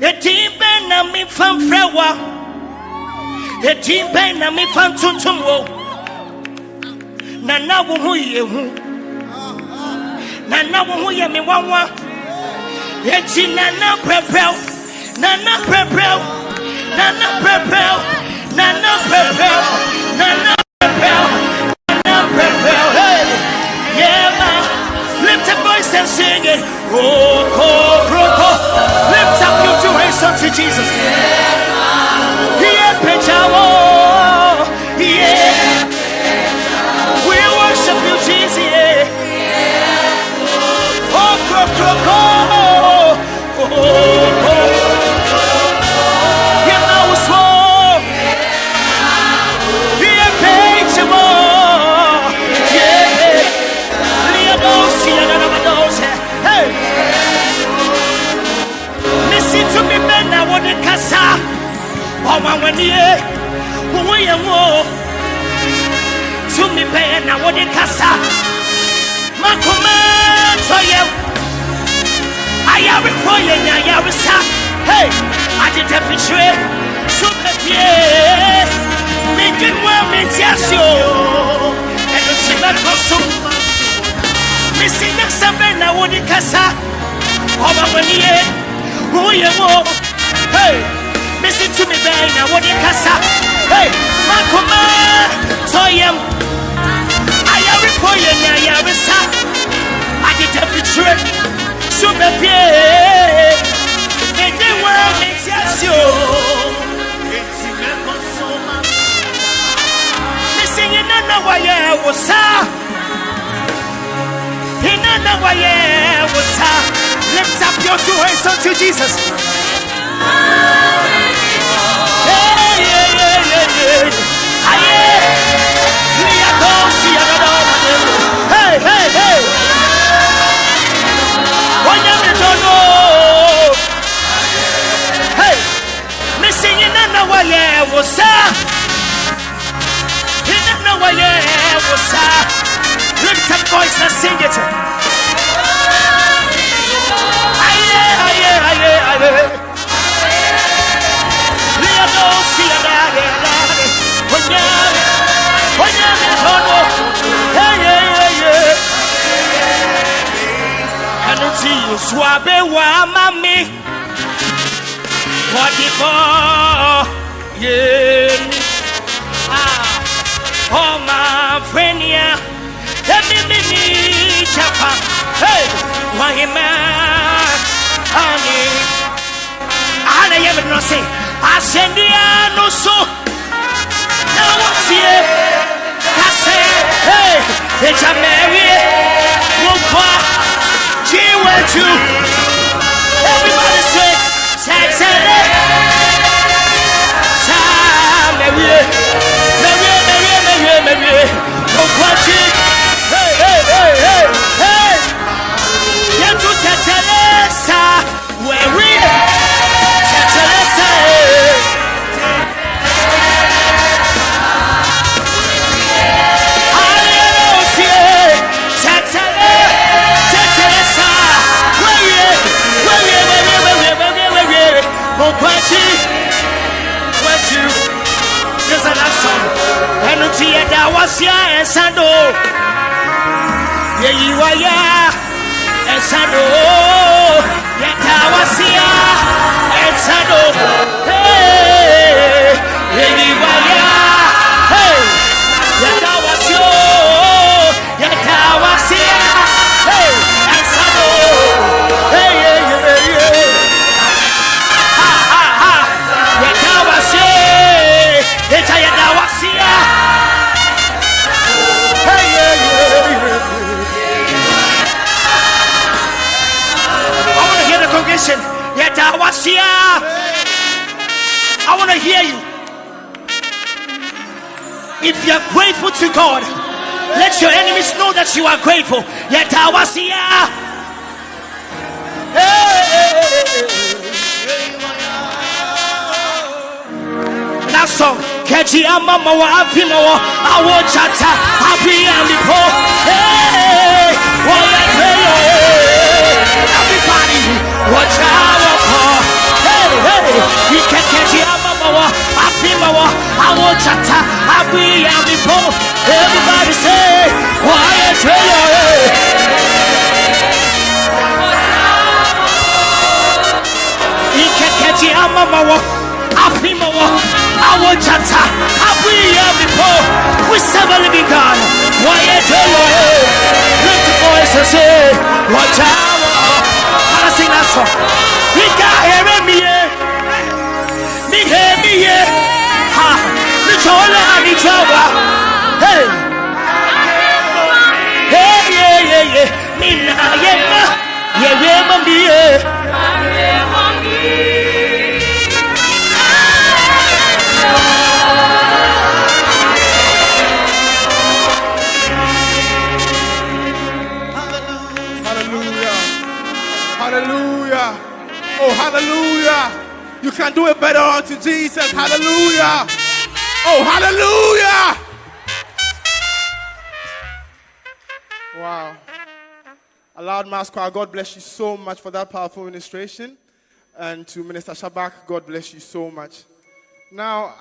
A team ben na me fan frewa. A team ben na me fan tuntumwo. Nana wo hu ye hu. Nana wo hu ye me wanwa. A team nana prepel. Nana prepel. Nana prepel. Nana prepel. Nana prepel. Nana prepel. Hey. Yeah man. Lift a voice and sing it. Roko, roko. Lift up your two hands unto Jesus. Yeah, Pechawo. Yeah. We worship you, Jesus. Yeah. Oh, roko, roko. Oh, yeah, now it's war. Yeah, Pechawo. Yeah. Hey. Listen to me, men. I want to casa. Oh, my one year. Who are you? To me, men. I want to casa. My command to you. I am requiring. I am requiring. Hey, I did a picture. So, yeah. We did well, me tell you. And it's not possible. Missing the seven, I want to casa. Oh, my one year. Who you want? Hey, listen to me, man. I want to casa. Hey, my command. So I am reporting. I am requiring. I did a picture. So, yeah. And they were me tell you. Missing in another way was in another way was lift up your two hands unto Jesus. Hey, yeah, yeah, yeah, yeah. Hey, hey, hey. Hey, missing in another way was in another way was lift up voice and sing it. Swabe wa mami what before yeah oh my friend yeah me chapa hey why man ani ana yem no say asendia no so now what's here I say hey it's a Mary won't you everybody say Saturday Mary don't watch it hey get to Tetelesa where we Tetelesa and Sando, yeah, you are, yeah, and Sando, yeah, Tawasia, and Sando, hey, yeah, you are, yeah, hey, yeah, Tawasio, yeah, Tawasia, hey, and Sando, hey, yeah, yeah, Tawasia, yeah, Tawasia. Yet I was here. I want to hear you. If you are grateful to God, let your enemies know that you are grateful. Yet I was here. That song, Keji Amama wa Apimo, I want chata, happy and before. Hey, what everybody, watch out for. Hey, won't chata. I be before. Everybody say, quiet, Ikeketi amamawo, afimawo, I won't chata. I be before. We serve a living God. Quiet, lift the voice and say, watch out. I sing that song. We got here in me, ha, the toilet and the trouble. Hey, Mina, Hallelujah. Hallelujah. Oh, hallelujah. You can do it better unto Jesus. Hallelujah. Oh, hallelujah. Wow. Aloud Mass Choir, God bless you so much for that powerful ministration. And to Minister Shabak, God bless you so much. Now,